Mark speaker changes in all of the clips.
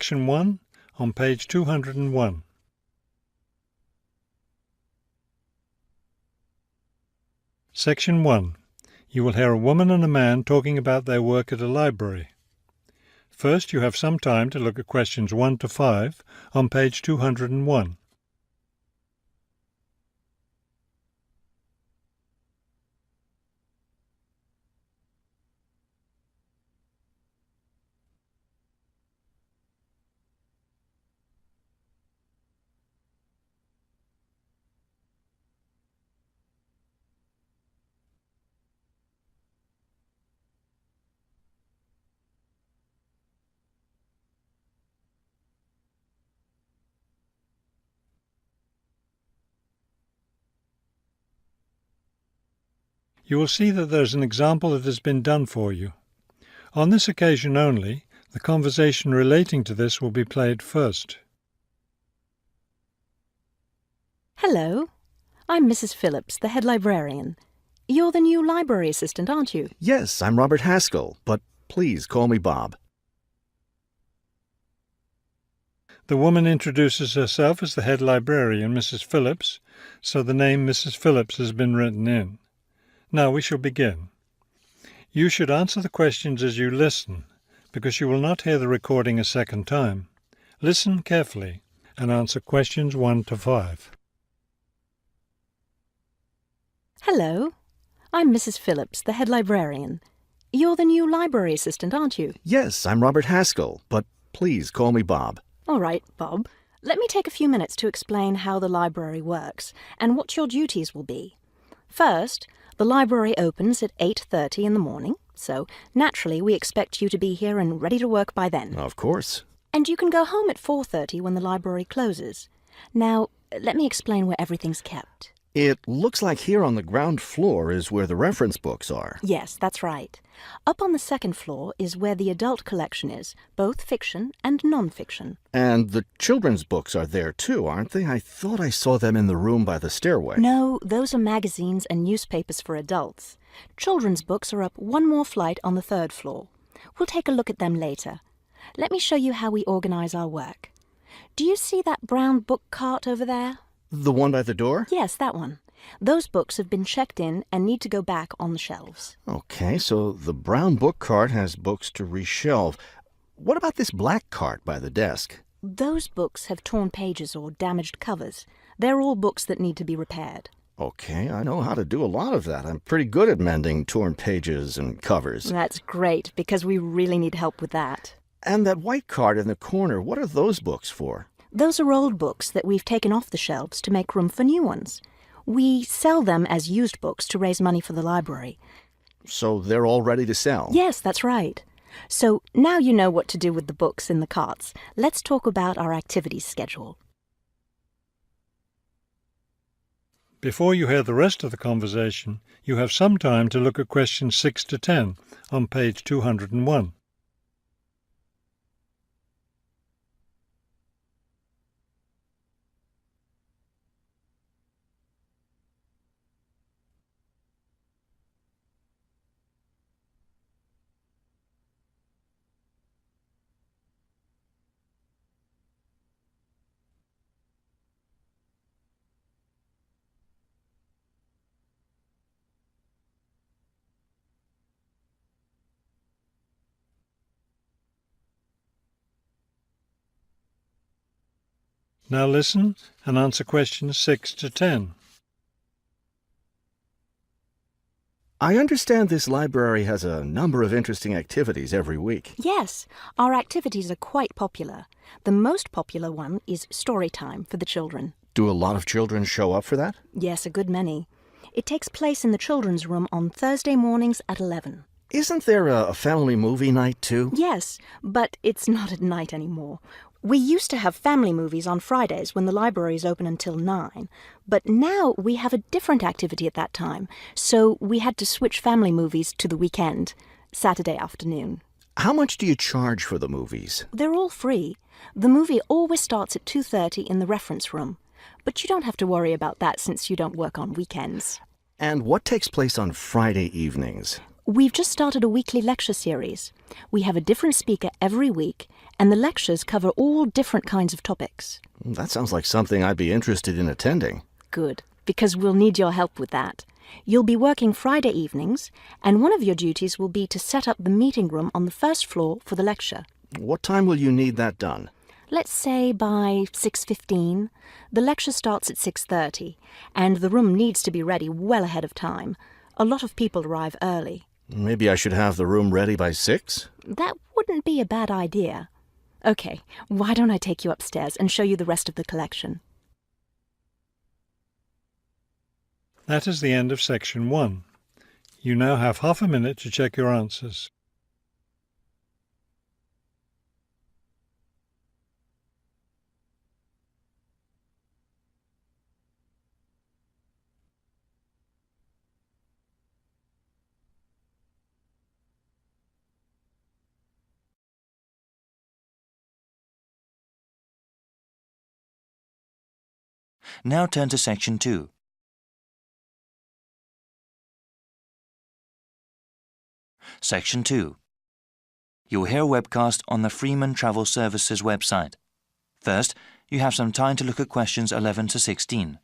Speaker 1: Section 1 on page 201. Section 1. You will hear a woman and a man talking about their work at a library. First, you have some time to look at questions 1 to 5 on page 201. You will see that there is an example that has been done for you. On this occasion only, the conversation relating to this will be played first.
Speaker 2: Hello, I'm Mrs. Phillips, the head librarian. You're the new library assistant, aren't you?
Speaker 3: Yes, I'm Robert Haskell, but please call me Bob.
Speaker 1: The woman introduces herself as the head librarian, Mrs. Phillips, so the name Mrs. Phillips has been written in. Now we shall begin. You should answer the questions as you listen, because you will not hear the recording a second time. Listen carefully and answer questions 1 to 5.
Speaker 2: Hello, I'm Mrs. Phillips, the head librarian. You're the new library assistant, aren't you?
Speaker 3: Yes, I'm Robert Haskell, but please call me Bob.
Speaker 2: All right, Bob. Let me take a few minutes to explain how the library works and what your duties will be. First, the library opens at 8:30 in the morning, so naturally we expect you to be here and ready to work by then.
Speaker 3: Of course.
Speaker 2: And you can go home at 4:30 when the library closes. Now, let me explain where everything's kept.
Speaker 3: It looks like here on the ground floor is where the reference books are.
Speaker 2: Yes, that's right. Up on the second floor is where the adult collection is, both fiction and non-fiction.
Speaker 3: And the children's books are there too, aren't they? I thought I saw them in the room by the stairway.
Speaker 2: No, those are magazines and newspapers for adults. Children's books are up one more flight on the third floor. We'll take a look at them later. Let me show you how we organize our work. Do you see that brown book cart over there?
Speaker 3: The one by the door?
Speaker 2: Yes, that one. Those books have been checked in and need to go back on the shelves.
Speaker 3: Okay, so the brown book cart has books to reshelve. What about this black cart by the desk?
Speaker 2: Those books have torn pages or damaged covers. They're all books that need to be repaired.
Speaker 3: Okay, I know how to do a lot of that. I'm pretty good at mending torn pages and covers.
Speaker 2: That's great, because we really need help with that.
Speaker 3: And that white cart in the corner, what are those books for?
Speaker 2: Those are old books that we've taken off the shelves to make room for new ones. We sell them as used books to raise money for the library.
Speaker 3: So they're all ready to sell?
Speaker 2: Yes, that's right. So now you know what to do with the books in the carts. Let's talk about our activities schedule.
Speaker 1: Before you hear the rest of the conversation, you have some time to look at questions 6 to 10 on page 201. Now listen and answer questions 6 to 10.
Speaker 3: I understand this library has a number of interesting activities every week.
Speaker 2: Yes, our activities are quite popular. The most popular one is story time for the children.
Speaker 3: Do a lot of children show up for that?
Speaker 2: Yes, a good many. It takes place in the children's room on Thursday mornings at 11.
Speaker 3: Isn't there a family movie night too?
Speaker 2: Yes, but it's not at night anymore. We used to have family movies on Fridays when the library is open until 9, but now we have a different activity at that time, so we had to switch family movies to the weekend, Saturday afternoon.
Speaker 3: How much do you charge for the movies?
Speaker 2: They're all free. The movie always starts at 2:30 in the reference room, but you don't have to worry about that since you don't work on weekends.
Speaker 3: And what takes place on Friday evenings?
Speaker 2: We've just started a weekly lecture series. We have a different speaker every week, and the lectures cover all different kinds of topics.
Speaker 3: That sounds like something I'd be interested in attending.
Speaker 2: Good, because we'll need your help with that. You'll be working Friday evenings, and one of your duties will be to set up the meeting room on the first floor for the lecture.
Speaker 3: What time will you need that done?
Speaker 2: Let's say by 6:15. The lecture starts at 6:30, and the room needs to be ready well ahead of time. A lot of people arrive early.
Speaker 3: Maybe I should have the room ready by 6?
Speaker 2: That wouldn't be a bad idea. Okay, why don't I take you upstairs and show you the rest of the collection?
Speaker 1: That is the end of section 1. You now have half a minute to check your answers.
Speaker 4: Now turn to section 2. Section 2. You will hear a webcast on the Freeman Travel Services website. First, you have some time to look at questions 11 to 16.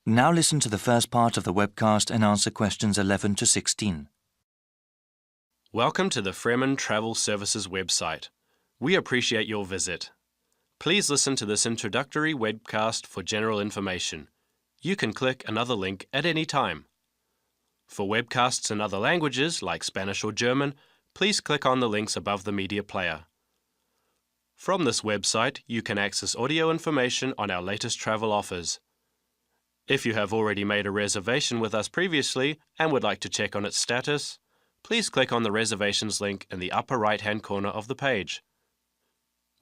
Speaker 4: Now listen to the first part of the webcast and answer questions 11 to 16.
Speaker 5: Welcome to the Freeman Travel Services website. We appreciate your visit. Please listen to this introductory webcast for general information. You can click another link at any time. For webcasts in other languages like Spanish or German, please click on the links above the media player. From this website, you can access audio information on our latest travel offers. If you have already made a reservation with us previously and would like to check on its status, please click on the reservations link in the upper right-hand corner of the page.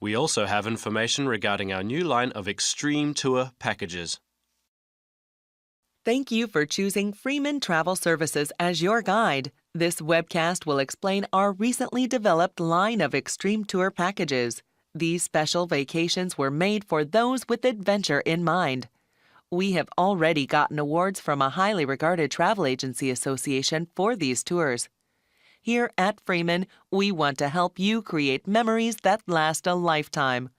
Speaker 5: We also have information regarding our new line of Extreme Tour packages.
Speaker 6: Thank you for choosing Freeman Travel Services as your guide. This webcast will explain our recently developed line of Extreme Tour packages. These special vacations were made for those with adventure in mind. We have already gotten awards from a highly regarded travel agency association for these tours. Here at Freeman, we want to help you create memories that last a lifetime.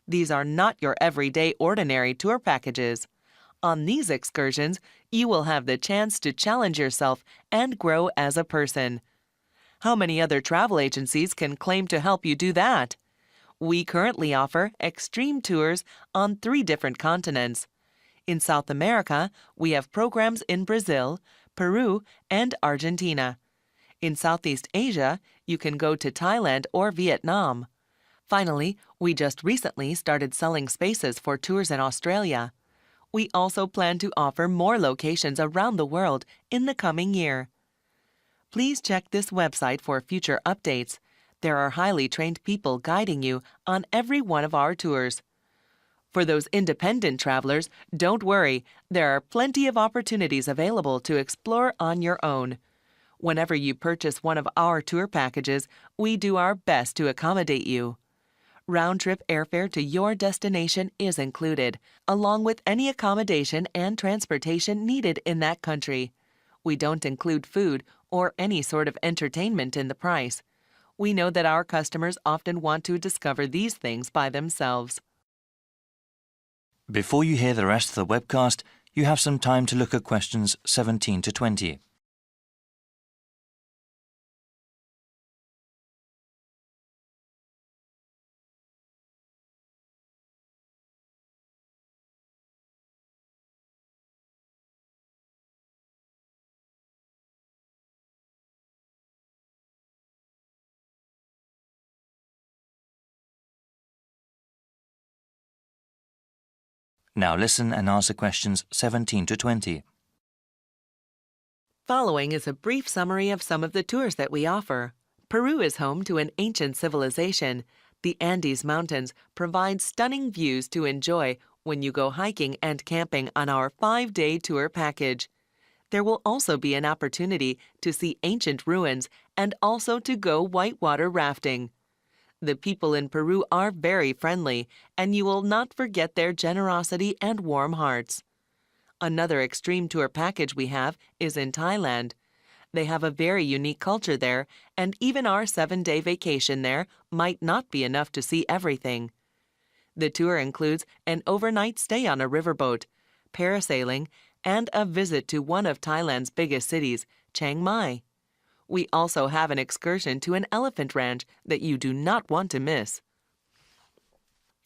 Speaker 6: These are not your everyday ordinary tour packages. On these excursions, you will have the chance to challenge yourself and grow as a person. How many other travel agencies can claim to help you do that? We currently offer extreme tours on 3 different continents. In South America, we have programs in Brazil, Peru, and Argentina. In Southeast Asia, you can go to Thailand or Vietnam. Finally, we just recently started selling spaces for tours in Australia. We also plan to offer more locations around the world in the coming year. Please check this website for future updates. There are highly trained people guiding you on every one of our tours. For those independent travelers, don't worry, there are plenty of opportunities available to explore on your own. Whenever you purchase one of our tour packages, we do our best to accommodate you. Round-trip airfare to your destination is included, along with any accommodation and transportation needed in that country. We don't include food or any sort of entertainment in the price. We know that our customers often want to discover these things by themselves.
Speaker 4: Before you hear the rest of the webcast, you have some time to look at questions 17 to 20. Now listen and answer questions 17 to 20.
Speaker 6: following is a brief summary of some of the tours that we offer. Peru is home to an ancient civilization. The Andes Mountains provide stunning views to enjoy when you go hiking and camping on our 5-day tour package. There will also be an opportunity to see ancient ruins and also to go whitewater rafting. The people in Peru are very friendly, and you will not forget their generosity and warm hearts. Another extreme tour package we have is in Thailand. They have a very unique culture there, and even our 7-day vacation there might not be enough to see everything. The tour includes an overnight stay on a riverboat, parasailing, and a visit to one of Thailand's biggest cities, Chiang Mai. We also have an excursion to an elephant ranch that you do not want to miss.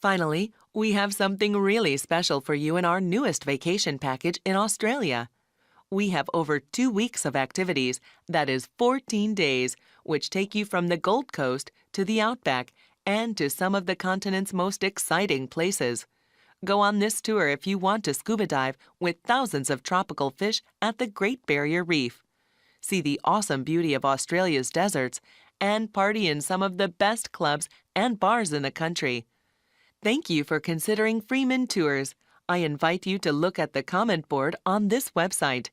Speaker 6: Finally, we have something really special for you in our newest vacation package in Australia. We have over 2 weeks of activities, that is 14 days, which take you from the Gold Coast to the Outback and to some of the continent's most exciting places. Go on this tour if you want to scuba dive with thousands of tropical fish at the Great Barrier Reef. See the awesome beauty of Australia's deserts, and party in some of the best clubs and bars in the country. Thank you for considering Freeman Tours. I invite you to look at the comment board on this website.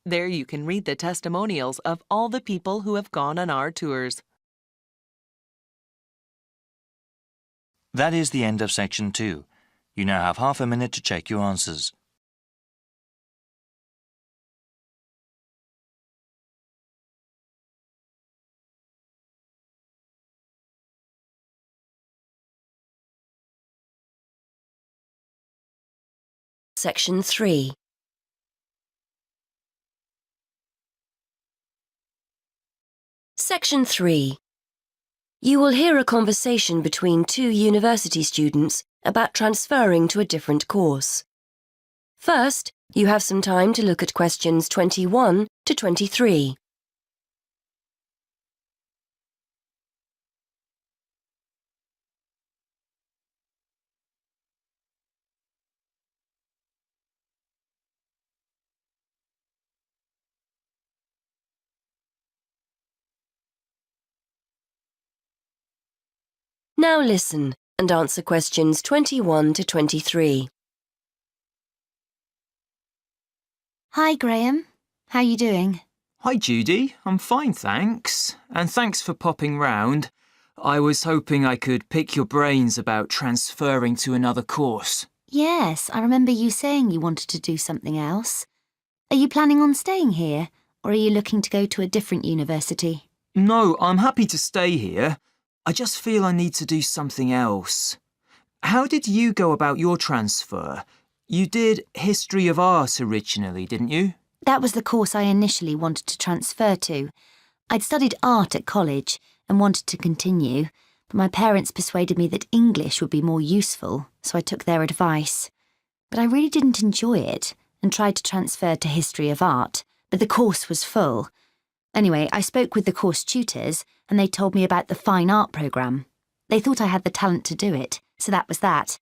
Speaker 6: There you can read the testimonials of all the people who have gone on our tours.
Speaker 4: That is the end of Section 2. You now have half a minute to check your answers.
Speaker 7: Section 3. Section 3. You will hear a conversation between 2 university students about transferring to a different course. First, you have some time to look at questions 21 to 23. Now listen and answer questions 21 to 23.
Speaker 2: Hi, Graham. How are you doing?
Speaker 8: Hi Judy, I'm fine thanks, and thanks for popping round. I was hoping I could pick your brains about transferring to another course.
Speaker 2: Yes, I remember you saying you wanted to do something else. Are you planning on staying here, or are you looking to go to a different university?
Speaker 8: No, I'm happy to stay here. I just feel I need to do something else. How did you go about your transfer? You did History of Art originally, didn't you?
Speaker 2: That was the course I initially wanted to transfer to. I'd studied art at college and wanted to continue, but my parents persuaded me that English would be more useful, so I took their advice. But I really didn't enjoy it and tried to transfer to History of Art, but the course was full. Anyway, I spoke with the course tutors and they told me about the fine art programme. They thought I had the talent to do it, so that was that.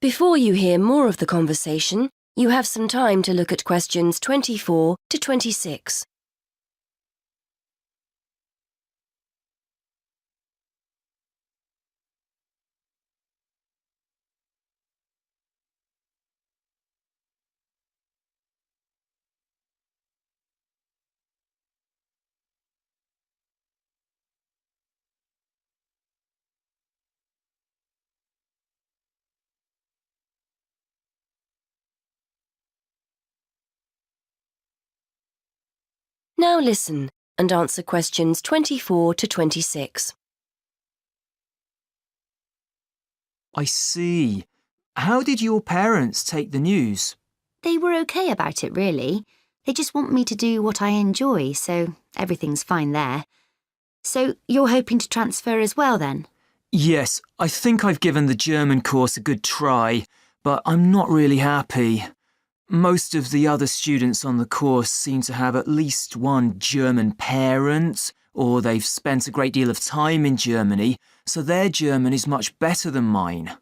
Speaker 7: Before you hear more of the conversation, you have some time to look at questions 24 to 26. Now listen and answer questions 24 to 26.
Speaker 8: I see. How did your parents take the news?
Speaker 2: They were okay about it, really. They just want me to do what I enjoy, so everything's fine there. So you're hoping to transfer as well, then?
Speaker 8: Yes, I think I've given the German course a good try, but I'm not really happy. Most of the other students on the course seem to have at least one German parent, or they've spent a great deal of time in Germany, so their German is much better than mine.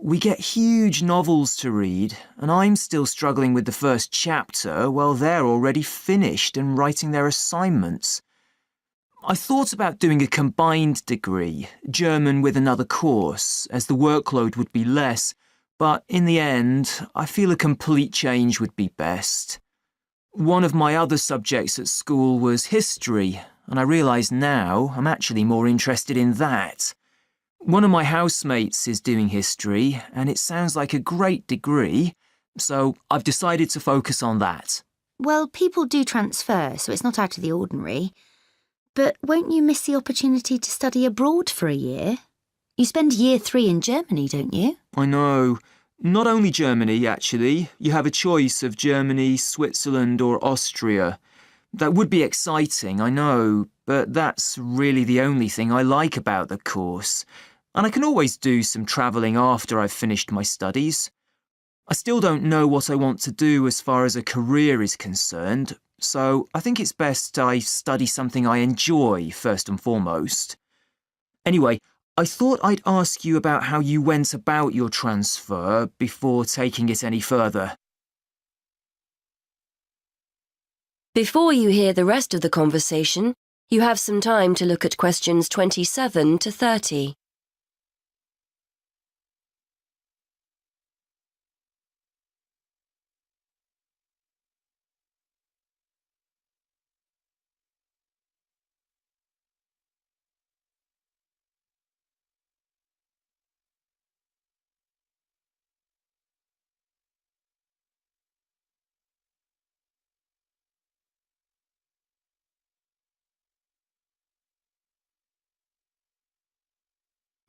Speaker 8: we get huge novels to read, and I'm still struggling with the first chapter while they're already finished and writing their assignments. I thought about doing a combined degree, German with another course, as the workload would be less, but in the end, I feel a complete change would be best. One of my other subjects at school was history, and I realise now I'm actually more interested in that. One of my housemates is doing history, and it sounds like a great degree, so I've decided to focus on that.
Speaker 9: Well, people do transfer, so it's not out of the ordinary. But won't you miss the opportunity to study abroad for a year? You spend year 3 in Germany, don't you?
Speaker 8: I know. Not only Germany, actually. You have a choice of Germany, Switzerland or Austria. That would be exciting, I know, but that's really the only thing I like about the course. And I can always do some travelling after I've finished my studies. I still don't know what I want to do as far as a career is concerned, so I think it's best I study something I enjoy first and foremost. Anyway, I thought I'd ask you about how you went about your transfer before taking it any further.
Speaker 7: Before you hear the rest of the conversation, you have some time to look at questions 27 to 30.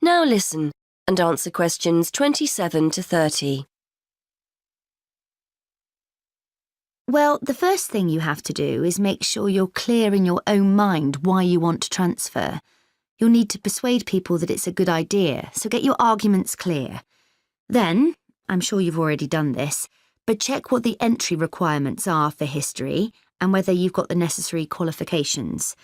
Speaker 7: Now listen and answer questions 27 to 30.
Speaker 9: Well, the first thing you have to do is make sure you're clear in your own mind why you want to transfer. You'll need to persuade people that it's a good idea, so get your arguments clear. Then, I'm sure you've already done this, but check what the entry requirements are for history and whether you've got the necessary qualifications.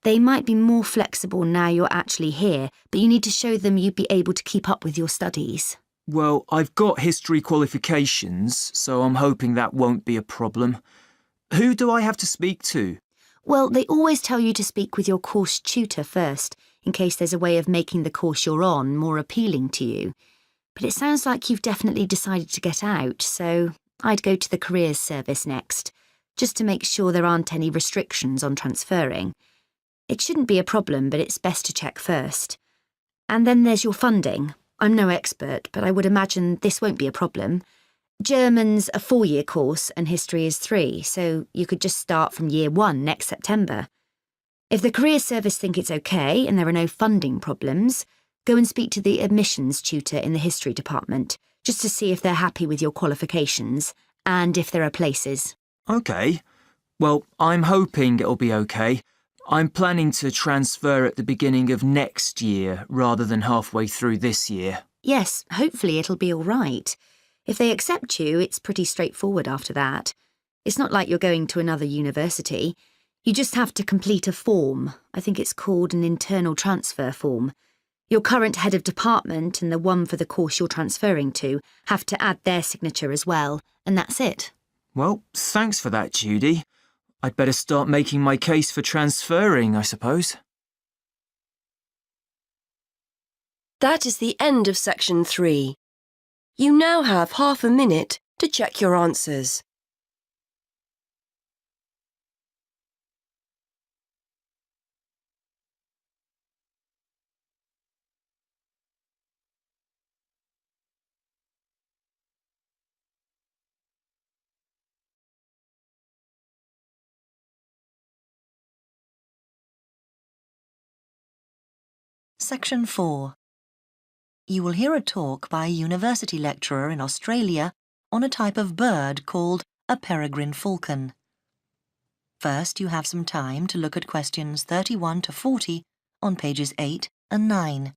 Speaker 9: They might be more flexible now you're actually here, but you need to show them you'd be able to keep up with your studies.
Speaker 8: Well, I've got history qualifications, so I'm hoping that won't be a problem. Who do I have to speak to?
Speaker 9: Well, they always tell you to speak with your course tutor first, in case there's a way of making the course you're on more appealing to you. But it sounds like you've definitely decided to get out, so I'd go to the careers service next, just to make sure there aren't any restrictions on transferring. It shouldn't be a problem, but it's best to check first. And then there's your funding. I'm no expert, but I would imagine this won't be a problem. German's a 4-year course and history is 3, so you could just start from year 1 next September. If the careers service think it's okay and there are no funding problems, go and speak to the admissions tutor in the history department, just to see if they're happy with your qualifications and if there are places.
Speaker 8: OK. Well, I'm hoping it'll be OK. I'm planning to transfer at the beginning of next year rather than halfway through this year.
Speaker 9: Yes, hopefully it'll be all right. If they accept you, it's pretty straightforward after that. It's not like you're going to another university. You just have to complete a form. I think it's called an internal transfer form. Your current head of department and the one for the course you're transferring to have to add their signature as well, and that's it.
Speaker 8: Well, thanks for that, Judy. I'd better start making my case for transferring, I suppose.
Speaker 7: That is the end of section 3. You now have half a minute to check your answers.
Speaker 10: Section 4. You will hear a talk by a university lecturer in Australia on a type of bird called a peregrine falcon. First, you have some time to look at questions 31 to 40 on pages 8 and 9.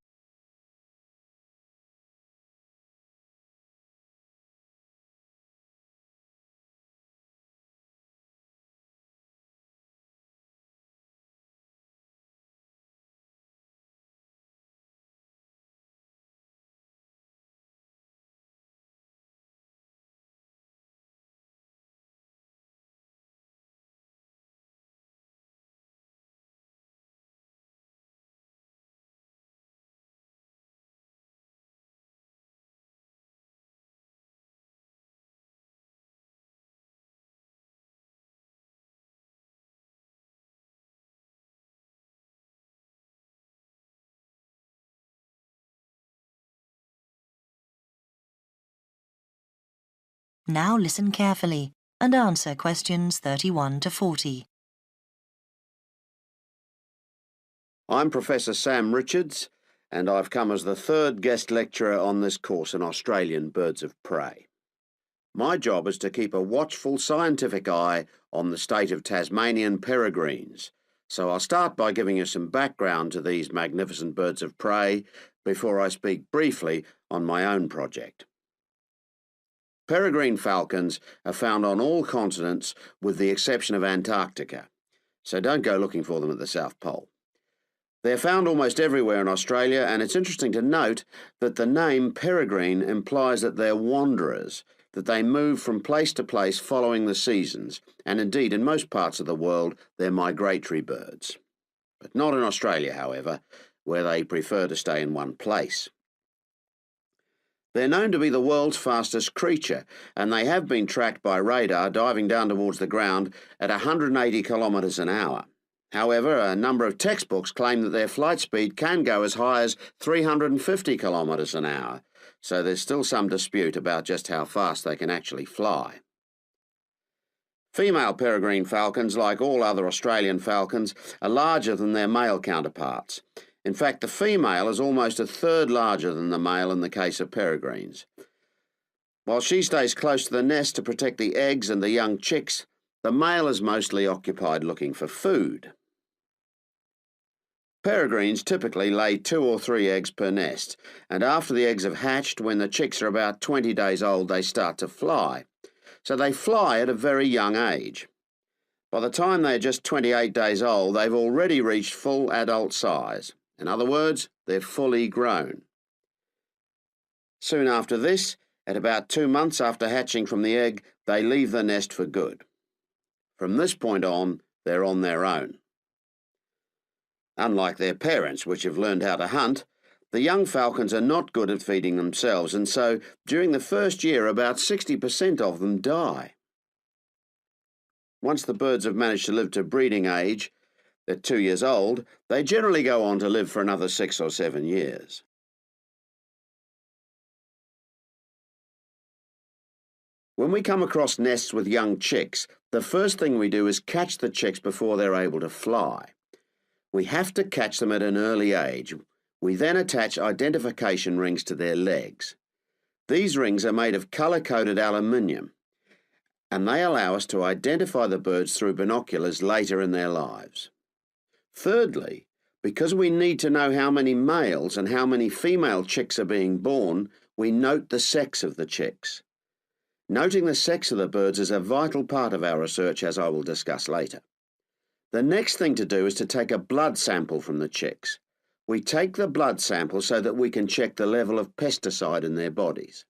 Speaker 10: Now listen carefully and answer questions 31 to 40.
Speaker 11: I'm Professor Sam Richards, and I've come as the third guest lecturer on this course in Australian birds of prey. My job is to keep a watchful scientific eye on the state of Tasmanian peregrines, so I'll start by giving you some background to these magnificent birds of prey before I speak briefly on my own project. Peregrine falcons are found on all continents with the exception of Antarctica, so don't go looking for them at the South Pole. They're found almost everywhere in Australia, and it's interesting to note that the name peregrine implies that they're wanderers, that they move from place to place following the seasons, and indeed in most parts of the world they're migratory birds. But not in Australia, however, where they prefer to stay in one place. They're known to be the world's fastest creature, and they have been tracked by radar diving down towards the ground at 180 kilometres an hour. However, a number of textbooks claim that their flight speed can go as high as 350 kilometres an hour, so there's still some dispute about just how fast they can actually fly. Female peregrine falcons, like all other Australian falcons, are larger than their male counterparts. In fact, the female is almost a third larger than the male in the case of peregrines. While she stays close to the nest to protect the eggs and the young chicks, the male is mostly occupied looking for food. Peregrines typically lay 2 or 3 eggs per nest, and after the eggs have hatched, when the chicks are about 20 days old, they start to fly. So they fly at a very young age. By the time they're just 28 days old, they've already reached full adult size. In other words, they're fully grown. Soon after this, at about 2 months after hatching from the egg, they leave the nest for good. From this point on, they're on their own. Unlike their parents, which have learned how to hunt, the young falcons are not good at feeding themselves, and so during the first year about 60% of them die. Once the birds have managed to live to breeding age, at 2 years old, they generally go on to live for another 6 or 7 years. When we come across nests with young chicks, the first thing we do is catch the chicks before they're able to fly. We have to catch them at an early age. We then attach identification rings to their legs. These rings are made of colour-coded aluminium, and they allow us to identify the birds through binoculars later in their lives. Thirdly, because we need to know how many males and how many female chicks are being born, we note the sex of the chicks. Noting the sex of the birds is a vital part of our research, as I will discuss later. The next thing to do is to take a blood sample from the chicks. We take the blood sample so that we can check the level of pesticide in their bodies.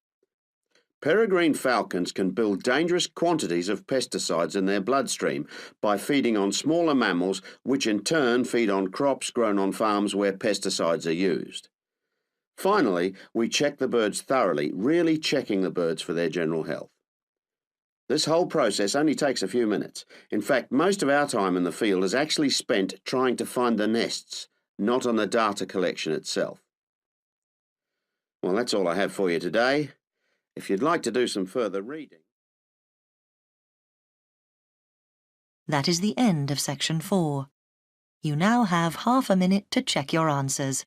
Speaker 11: Peregrine falcons can build dangerous quantities of pesticides in their bloodstream by feeding on smaller mammals, which in turn feed on crops grown on farms where pesticides are used. Finally, we check the birds thoroughly, really checking the birds for their general health. This whole process only takes a few minutes. In fact, most of our time in the field is actually spent trying to find the nests, not on the data collection itself. Well, that's all I have for you today. If you'd like to do some further reading...
Speaker 10: That is the end of section 4. You now have half a minute to check your answers.